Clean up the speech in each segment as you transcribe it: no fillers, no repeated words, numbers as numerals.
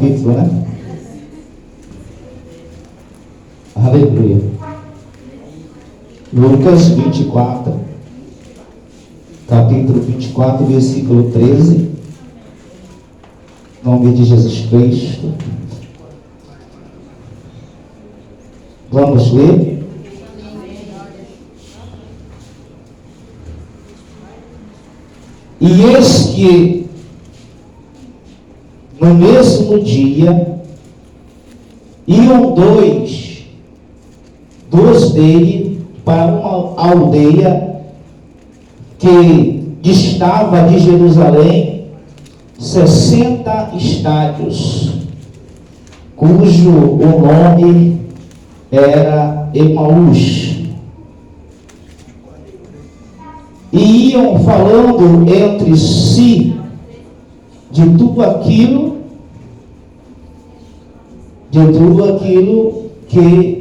Capítulo, né? Aleluia. Lucas 24, capítulo 24, versículo 13. Em nome de Jesus Cristo. Vamos ler? E eis que no mesmo dia iam dois dele para uma aldeia que distava de Jerusalém 60 estádios, cujo o nome era Emaús. E iam falando entre si de tudo aquilo que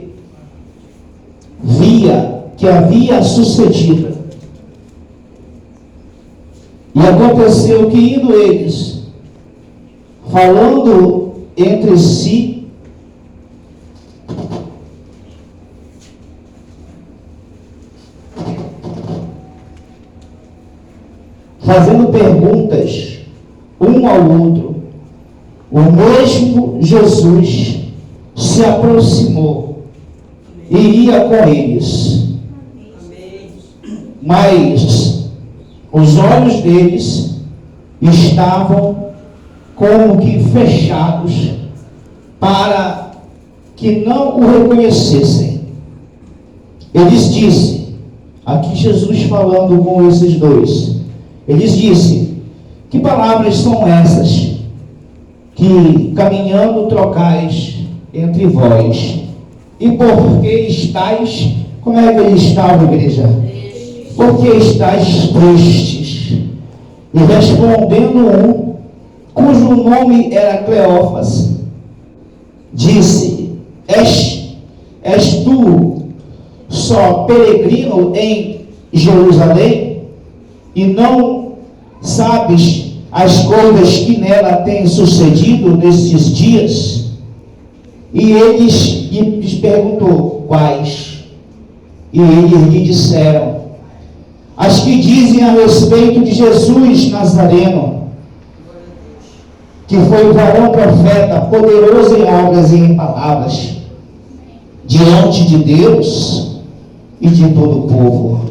que havia sucedido. E aconteceu que, indo eles falando entre si, fazendo perguntas um ao outro, o mesmo Jesus se aproximou e ia com eles. Mas os olhos deles estavam como que fechados, para que não o reconhecessem. Eles disse, aqui Jesus falando com esses dois, eles disse, que palavras são essas que caminhando trocais entre vós? E por que estáis, como é que eles estavam, igreja? Porque estáis tristes? E respondendo um, cujo nome era Cleófas, disse, és tu só peregrino em Jerusalém, e não sabes as coisas que nela têm sucedido nesses dias? E lhes perguntou, quais? E eles lhe disseram, as que dizem a respeito de Jesus Nazareno, que foi varão profeta, poderoso em obras e em palavras, diante de Deus e de todo o povo.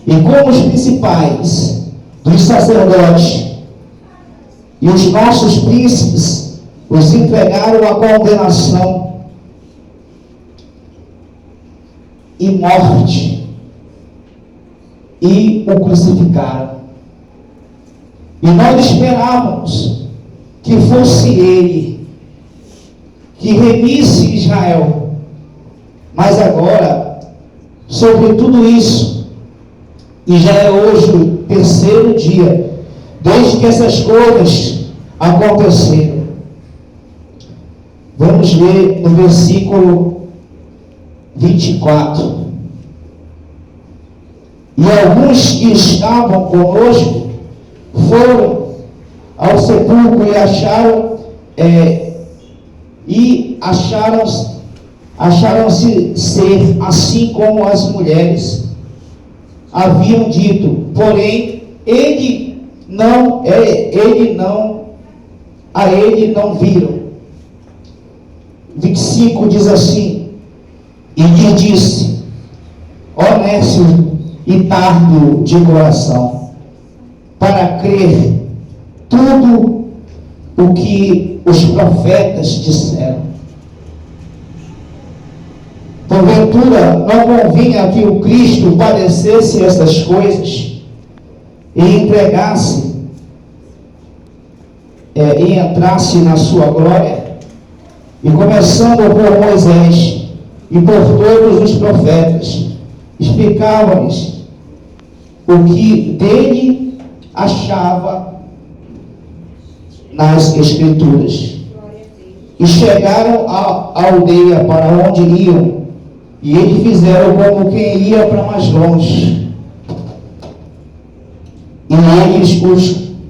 E como os principais dos sacerdotes e os nossos príncipes os entregaram à condenação e morte, e o crucificaram. E nós esperávamos que fosse ele que remisse Israel. Mas agora, sobre tudo isso, e já é hoje o terceiro dia desde que essas coisas aconteceram. Vamos ler no versículo 24. E alguns que estavam conosco foram ao sepulcro e acharam-se ser assim como as mulheres haviam dito, porém ele não viram. 25 diz assim, e lhe disse, honesto e tardo de coração, para crer tudo o que os profetas disseram. Porventura não convinha que o Cristo padecesse essas coisas e entregasse e entrasse na sua glória? E começando por Moisés e por todos os profetas, explicava-lhes o que dele achava nas Escrituras. E chegaram à aldeia para onde iam, e eles fizeram como quem ia para mais longe. E eles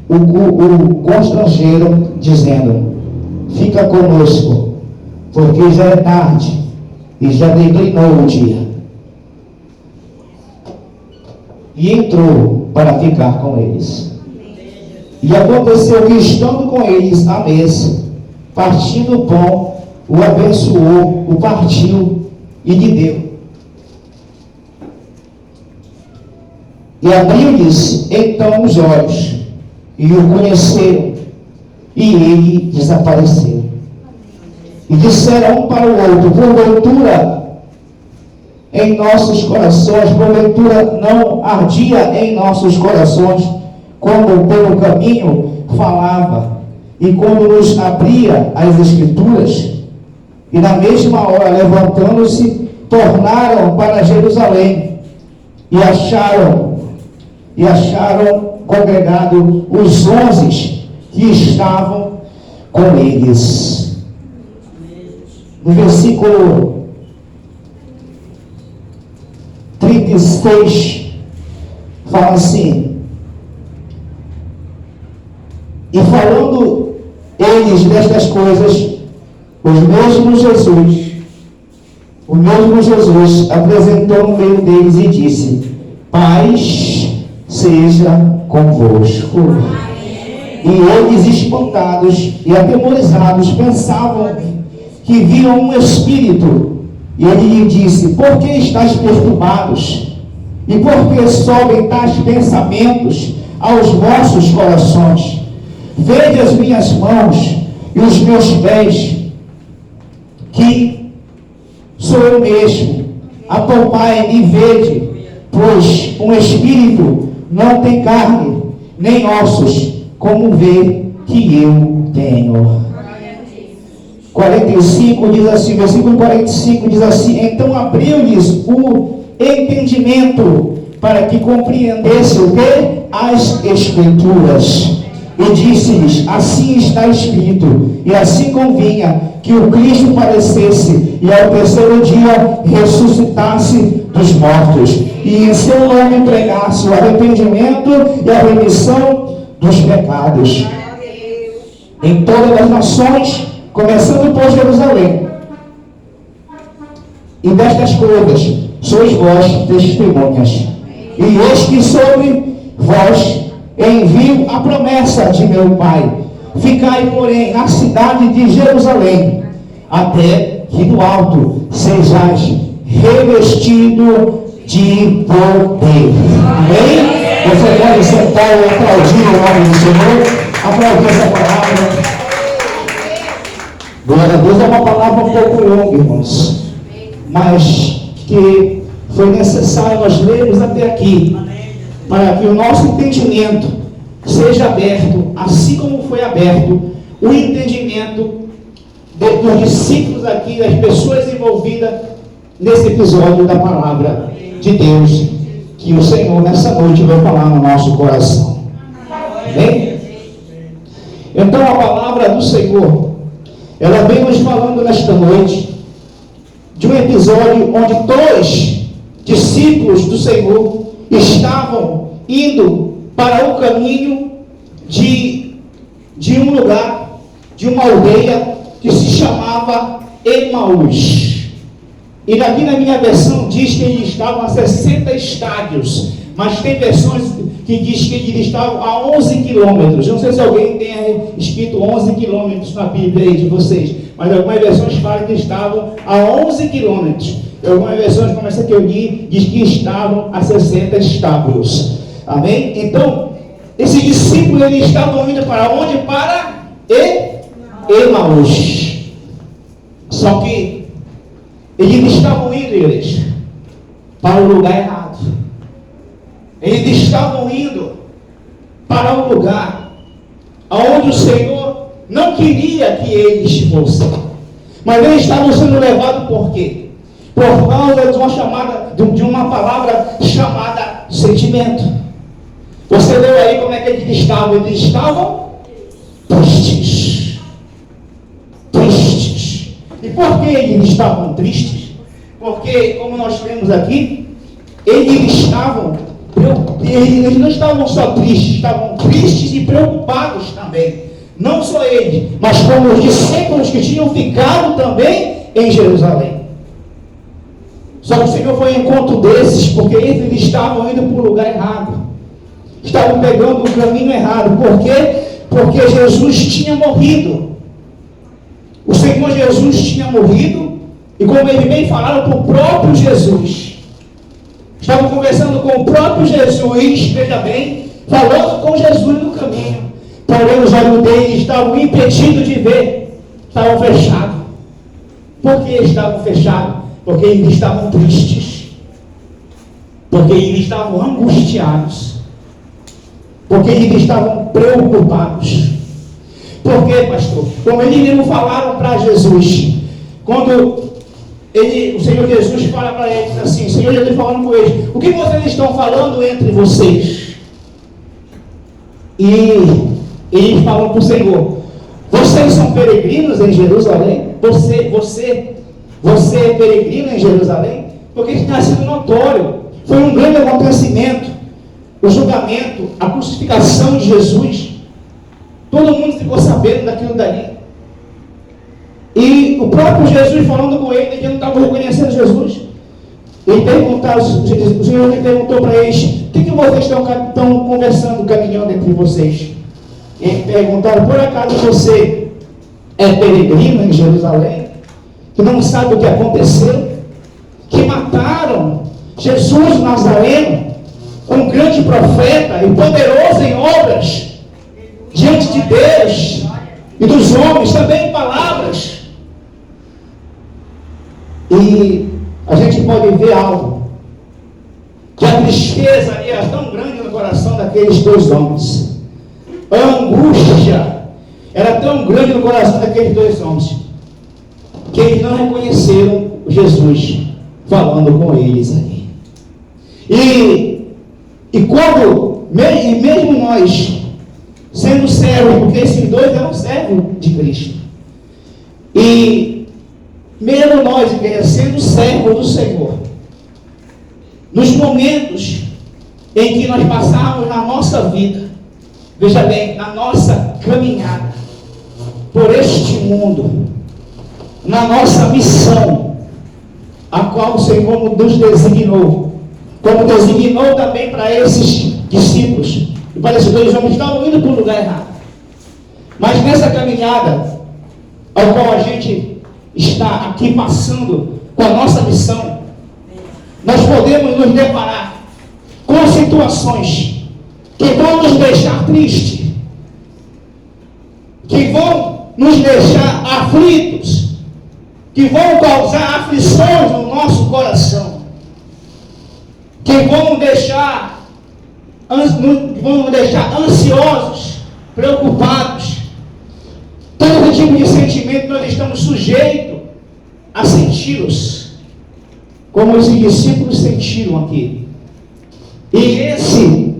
o constrangeram, dizendo, fica conosco, porque já é tarde e já declinou o dia. E entrou para ficar com eles. E aconteceu que, estando com eles à mesa, partindo o pão, o abençoou, o partiu e lhe deu. E abriu-lhes então os olhos, e o conheceram, e ele desapareceu. E disseram um para o outro: porventura em nossos corações, porventura não ardia em nossos corações, quando pelo caminho falava, e quando nos abria as Escrituras? E na mesma hora, levantando-se, tornaram para Jerusalém, e acharam congregado os 11 que estavam com eles. No versículo 36, fala assim: e falando eles destas coisas, o mesmo Jesus apresentou no meio deles e disse: paz seja convosco. E eles, espantados e atemorizados, pensavam que viam um espírito. E ele lhe disse: por que estáis perturbados? E por que sobem tais pensamentos aos vossos corações? Vede as minhas mãos e os meus pés, que sou eu mesmo. Apalpai e vede, pois um espírito não tem carne, nem ossos, como vê que eu tenho. 45 diz assim, versículo 45 diz assim: então abriu-lhes o entendimento, para que compreendesse o que? As Escrituras. E disse-lhes: assim está escrito, e assim convinha que o Cristo padecesse, e ao terceiro dia ressuscitasse dos mortos, e em seu nome pregasse o arrependimento e a remissão dos pecados em todas as nações, começando por Jerusalém. E destas coisas sois vós testemunhas. E eis que sobre vós envio a promessa de meu Pai. Ficai, porém, na cidade de Jerusalém, até que do alto sejais revestido de poder. Amém? Você pode sentar e aplaudir o nome do Senhor. Aplaudir essa palavra. Glória a Deus. É uma palavra um pouco longa, irmãos, mas que foi necessário nós lermos até aqui, para que o nosso entendimento seja aberto, assim como foi aberto o entendimento dos discípulos aqui, das pessoas envolvidas nesse episódio da palavra de Deus, que o Senhor nessa noite vai falar no nosso coração. Amém? Então a palavra do Senhor, ela vem nos falando nesta noite de um episódio onde 2 discípulos do Senhor estavam indo para o caminho de um lugar, de uma aldeia que se chamava Emaús. E aqui na minha versão diz que eles estavam a 60 estádios, mas tem versões que diz que eles estavam a 11 quilômetros. Não sei se alguém tem escrito 11 quilômetros na Bíblia aí de vocês, mas algumas versões falam que estavam a 11 quilômetros. Algumas versões, como essa que eu li, diz que estavam a 60 estábulos. Amém? Então, esses discípulos, eles estavam indo para onde? Para Emaús. Só que eles estavam indo, igreja, para o lugar errado. Eles estavam indo para um lugar onde o Senhor não queria que eles fossem. Mas eles estavam sendo levados por quê? Por causa de uma palavra chamada sentimento. Você leu aí como é que eles estavam? Eles estavam tristes. Tristes. E por que eles estavam tristes? Porque, como nós vemos aqui, eles não estavam só tristes, estavam tristes e preocupados também. Não só ele, mas como os discípulos que tinham ficado também em Jerusalém. Só que o Senhor foi ao encontro desses, porque eles estavam indo para o lugar errado. Estavam pegando o caminho errado. Por quê? Porque Jesus tinha morrido. O Senhor Jesus tinha morrido, e como ele bem falaram para o próprio Jesus. Estavam conversando com o próprio Jesus, veja bem, falando com Jesus no caminho. Porém, os olhos deles estavam impedidos de ver, estavam fechados. Por que estavam fechados? Porque eles estavam tristes, porque eles estavam angustiados, porque eles estavam preocupados. Por quê, pastor? Como eles mesmo falaram para Jesus, quando o Senhor Jesus fala para eles assim, o Senhor Jesus falando com eles, o que vocês estão falando entre vocês? E eles falam para o Senhor, vocês são peregrinos em Jerusalém? Você é peregrino em Jerusalém? Porque isso tinha sido notório, foi um grande acontecimento, o julgamento, a crucificação de Jesus. Todo mundo ficou sabendo daquilo dali. E o próprio Jesus falando com ele, que não estava reconhecendo Jesus. O Senhor perguntou para eles, o que vocês estão conversando, caminhando entre vocês? E perguntaram, por acaso você é peregrino em Jerusalém? Que não sabe o que aconteceu? Que mataram Jesus Nazareno, um grande profeta e poderoso em obras, diante de Deus e dos homens, também em palavras. E a gente pode ver algo, que a tristeza ali era tão grande no coração daqueles dois homens, a angústia era tão grande no coração daqueles dois homens, que eles não reconheceram Jesus falando com eles ali. E mesmo nós, sendo servos, porque esses dois eram servos de Cristo, e mesmo nós, sendo servos do Senhor, nos momentos em que nós passamos na nossa vida, veja bem, na nossa caminhada por este mundo, na nossa missão, a qual o Senhor nos designou, como designou também para esses discípulos, e para esses dois homens que estavam indo para o lugar errado. Mas nessa caminhada, ao qual a gente está aqui passando com a nossa missão, nós podemos nos deparar com situações que vão nos deixar tristes, que vão nos deixar aflitos, que vão causar aflições no nosso coração, que vão nos deixar ansiosos, preocupados. Todo tipo de sentimento nós estamos sujeitos a senti-los, como esses discípulos sentiram aqui. E esses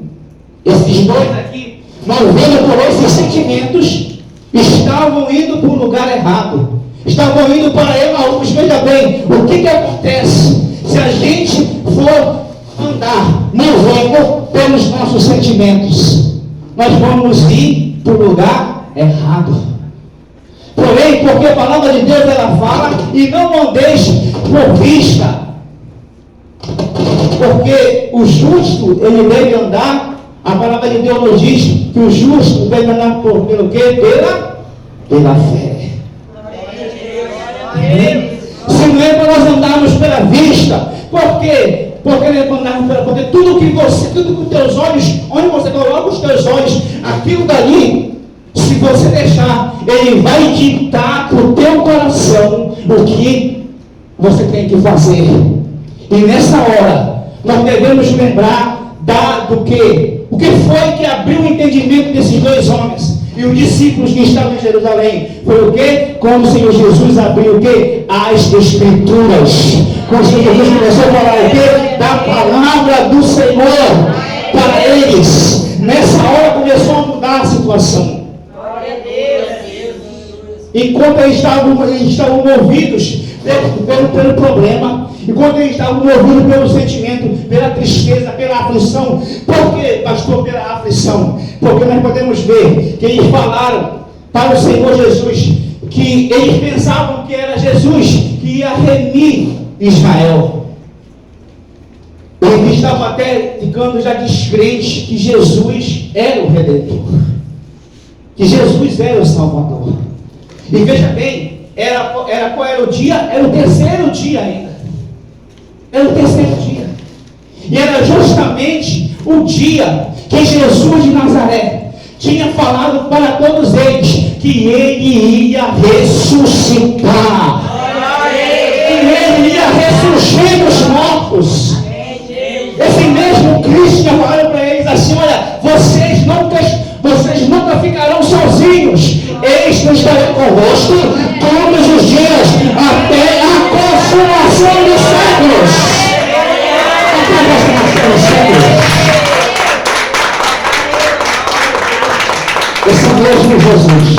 dois aqui, movendo por esses sentimentos, estavam indo para o lugar errado, estavam indo para Emaús. Veja bem, o que acontece se a gente for andar movendo pelos nossos sentimentos? Nós vamos ir para o lugar errado. Porém, porque a palavra de Deus ela fala, e não andeis por vista, porque o justo ele deve andar, a palavra de Deus nos diz que o justo deve andar pelo quê? Pela fé. Se não é para nós andarmos pela vista, por quê? Porque tudo que os teus olhos, onde você coloca os teus olhos, aquilo dali, se você deixar, ele vai ditar para o teu coração o que você tem que fazer. E nessa hora, nós devemos lembrar do que? O que foi que abriu o entendimento desses dois homens e os discípulos que estavam em Jerusalém? Foi o que? Quando o Senhor Jesus abriu o que? As Escrituras. Quando o Senhor Jesus começou a falar o que? Da palavra do Senhor para eles. Nessa hora começou a mudar a situação. Enquanto eles estavam movidos pelo problema, enquanto eles estavam movidos pelo sentimento, pela tristeza, pela aflição. Por que, pastor, pela aflição? Porque nós podemos ver que eles falaram para o Senhor Jesus, que eles pensavam que era Jesus que ia remir Israel. Eles estavam até ficando já descrentes que Jesus era o Redentor, que Jesus era o Salvador. E veja bem, qual era o dia? Era o terceiro dia ainda. Era o terceiro dia. E era justamente o dia que Jesus de Nazaré tinha falado para todos eles que ele ia ressuscitar. Que ele ia ressurgir dos mortos. Esse mesmo Cristo tinha falado para eles assim: olha, vocês nunca ficarão sozinhos. Eis que eu estarei convosco todos os dias até a consumação dos séculos. Até a consumação dos séculos. Esse mesmo Jesus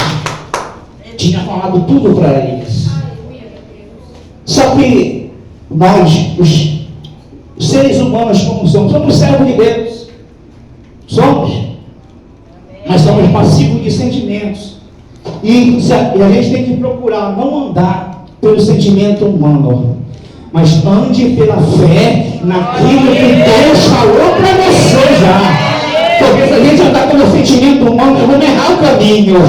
tinha falado tudo para eles. Só que nós, os seres humanos como somos servos de Deus. Mas somos passivos de sentimentos. E a gente tem que procurar não andar pelo sentimento humano, mas ande pela fé naquilo que Deus falou para você já. Porque se a gente andar pelo sentimento humano, eu vou errar o caminho.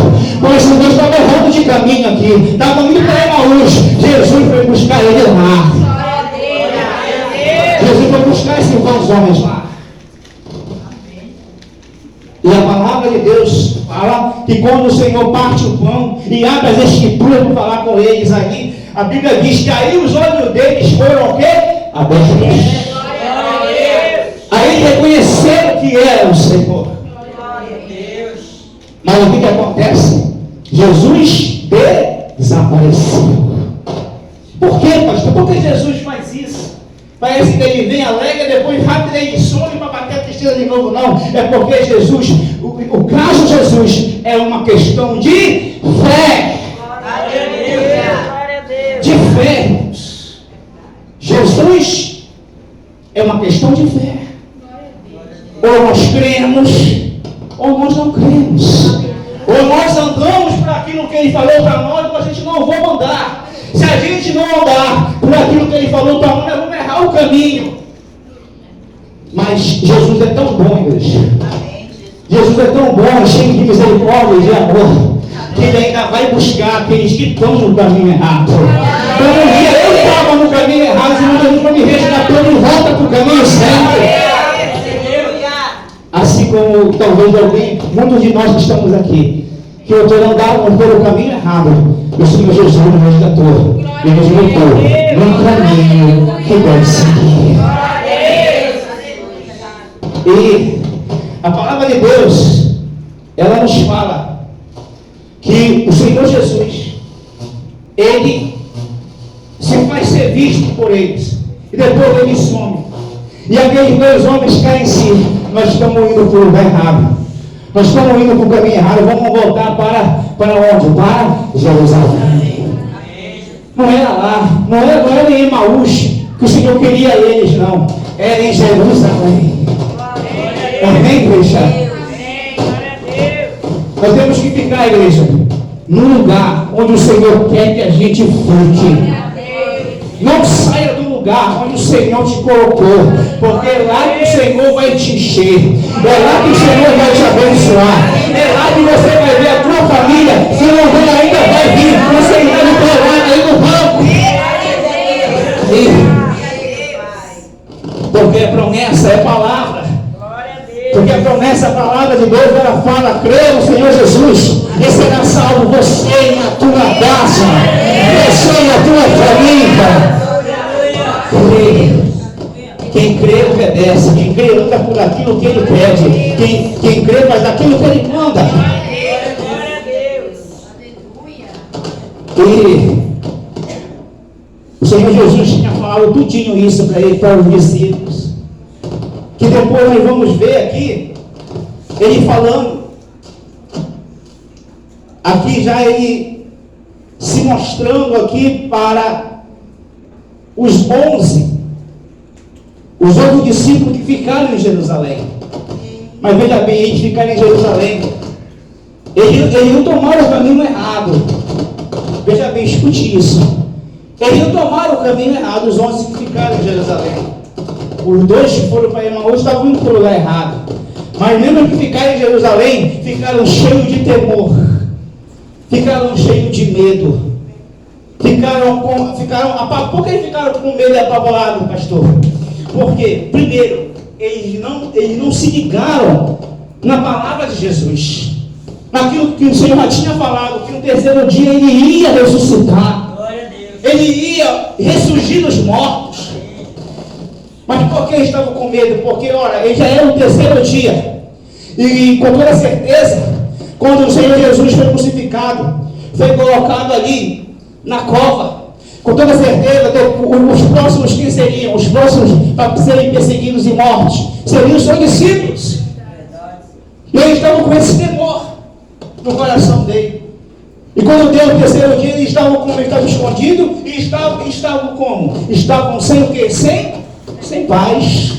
Pois Deus estava errando de caminho aqui. Estava indo para Emaús. Jesus foi buscar ele lá. Jesus foi buscar esses bons homens lá. E a palavra de Deus fala que quando o Senhor parte o pão e abre as escrituras para falar com eles aí, a Bíblia diz que aí os olhos deles foram o quê? Abertos. Aí reconheceram que era o Senhor. Mas o que acontece? Jesus desapareceu. Por quê, pastor? Por que Jesus faz isso? Parece que ele vem alegre, depois rápido ele some para bater a tristeza de novo. Não, é porque Jesus, o caso de Jesus é uma questão de fé. De fé. Jesus é uma questão de fé. Ou nós cremos, ou nós não cremos. Ou nós andamos por aquilo que ele falou para nós, ou a gente não vai andar. Se a gente não andar por aquilo que ele falou para nós, nós vamos errar o caminho. Mas Jesus é tão bom, igreja. Jesus é tão bom, cheio de misericórdia e de amor, que ele ainda vai buscar aqueles que estão no caminho errado. Então, um dia eu estava no caminho errado, e Jesus vai me resgatou e volta para o caminho certo. Assim como talvez alguém, muitos de nós que estamos aqui, que eu andávamos pelo caminho errado, o Senhor Jesus nos resgatou e nos botou num caminho que deve seguir. E a palavra de Deus, ela nos fala que o Senhor Jesus, ele se faz ser visto por eles, e depois ele some. E aqueles dois homens caem em si. Nós estamos indo para o lugar errado. Nós estamos indo para o caminho errado. Vamos voltar para onde? Para Jerusalém. Não era lá. Não era em Emaús que o Senhor queria eles, não. Era em Jerusalém. Amém, igreja? Nós temos que ficar, igreja, num lugar onde o Senhor quer que a gente fique. Não saia do lugar onde o Senhor te colocou, porque é lá que o Senhor vai te encher, é lá que o Senhor vai te abençoar, é lá que você vai ver a tua família, se não vem ainda vai vir, você ainda não está lá aí no banco. Porque a promessa é palavra. Porque a promessa, a palavra de Deus, ela fala: crê no Senhor Jesus e será salvo você e a tua casa, você e a tua família. Quem crê obedece, quem crê luta por aquilo que ele pede, quem crê faz aquilo que ele manda. E o Senhor Jesus tinha falado tudinho isso para ele, para os discípulos, que depois nós vamos ver aqui ele falando aqui, já ele se mostrando aqui para os 11, os outros discípulos que ficaram em Jerusalém. Mas veja bem, eles ficaram em Jerusalém Eles tomaram o caminho errado. Veja bem, escute isso. Eles tomaram o caminho errado, os 11 que ficaram em Jerusalém. Os 2 que foram para Emaús estavam indo para o lugar errado. Mas mesmo que ficaram em Jerusalém, ficaram cheios de temor. Ficaram cheios de medo. Por que eles ficaram com medo e apavorados, pastor? Porque, primeiro, eles não se ligaram na palavra de Jesus. Naquilo que o Senhor já tinha falado, que no terceiro dia Ele ia ressuscitar. Ele ia ressurgir dos mortos. Mas por que eles estavam com medo? Porque, ora, ele já era o terceiro dia. E com toda certeza, quando o Senhor Jesus foi crucificado, foi colocado ali na cova, com toda certeza, os próximos quem seriam? Os próximos para serem perseguidos e mortos seriam os seus discípulos. E eles estavam com esse temor no coração dele. E quando deu o terceiro dia, eles estavam escondidos e estavam como? Estavam sem o quê? Sem paz.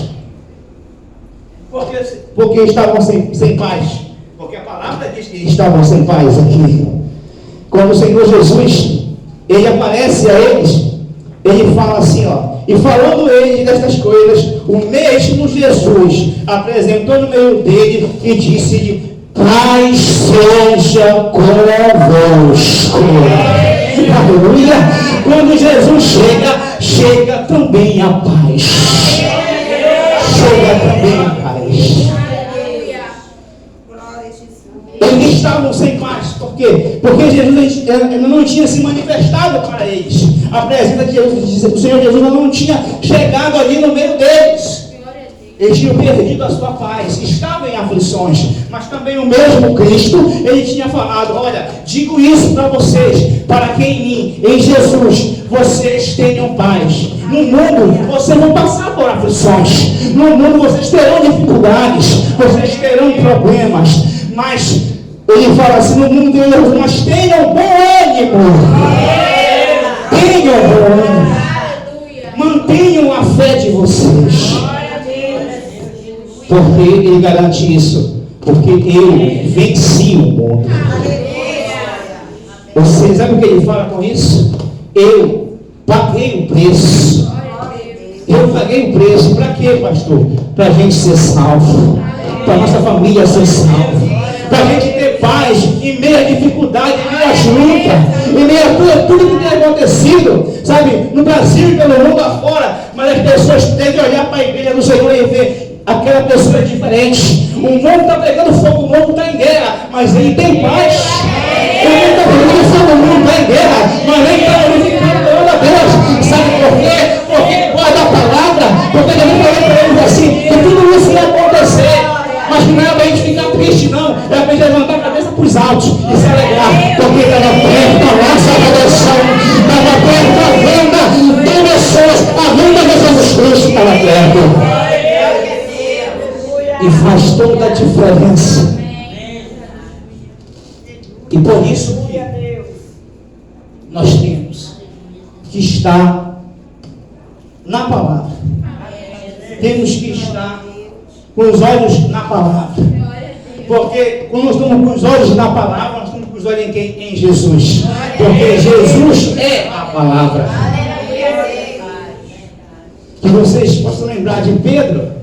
Porque estavam sem paz. Porque a palavra diz que estavam sem paz aqui. Quando o Senhor Jesus, Ele aparece a eles, Ele fala assim, ó. E falando eles destas coisas, o mesmo Jesus apresentou no meio dele e disse-lhe: paz seja convosco. Aleluia. Quando Jesus chega também a paz. Chega também a paz. Eles estavam sem paz. Por quê? Porque Jesus ainda não tinha se manifestado para eles. A presença de Jesus, o Senhor Jesus não tinha chegado ali no meio deles. Eles tinham perdido a sua paz, estavam em aflições, mas também o mesmo Cristo, Ele tinha falado: olha, digo isso para vocês, para que em mim, em Jesus, vocês tenham paz. No mundo, vocês vão passar por aflições, no mundo vocês terão dificuldades, vocês terão problemas, mas Ele fala assim: no mundo, mas tenham bom ânimo, tenham bom ânimo, mantenham a fé de vocês. Porque Ele garante isso. Porque eu venci o mundo. Você sabe o que Ele fala com isso? Eu paguei o preço. Eu paguei o preço. Para quê, pastor? Para a gente ser salvo. Para a nossa família ser salva. Para a gente ter paz em meio à dificuldade, em meio às lutas, em meio a tudo que tem acontecido, sabe, no Brasil e pelo mundo afora. Mas as pessoas têm que olhar para a igreja do Senhor e ver: aquela pessoa é diferente. O mundo está pegando fogo, o mundo está em guerra, mas ele tem paz. O mundo está pegando fogo, o mundo está em guerra, mas ele está glorificando a Deus. Sabe por quê? Porque guarda a palavra. Porque ele falou para eles assim: que tudo isso ia acontecer, mas não é para a gente ficar triste, não. É para a gente levantar a cabeça para os altos e se alegrar. Porque estava perto a nossa redenção, estava perto a venda de pessoas, a venda de Jesus Cristo estava perto. E faz toda a diferença. E por isso que nós temos que estar na palavra. Temos que estar com os olhos na palavra. Porque quando nós estamos com os olhos na palavra, nós estamos com os olhos em quem? Em Jesus. Porque Jesus é a palavra. Que vocês possam lembrar de Pedro,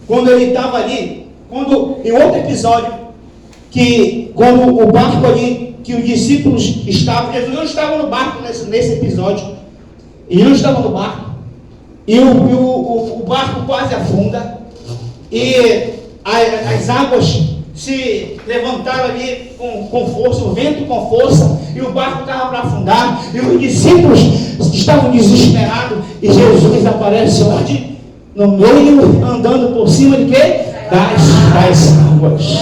quando ele estava ali, em outro episódio, quando o barco ali, que os discípulos estavam, Jesus não estava no barco nesse episódio, ele não estava no barco, e o barco quase afunda, e as águas se levantaram ali com força, o vento com força, e o barco estava para afundar, e os discípulos estavam desesperados, e Jesus aparece onde? No meio, andando por cima de quê? Das águas.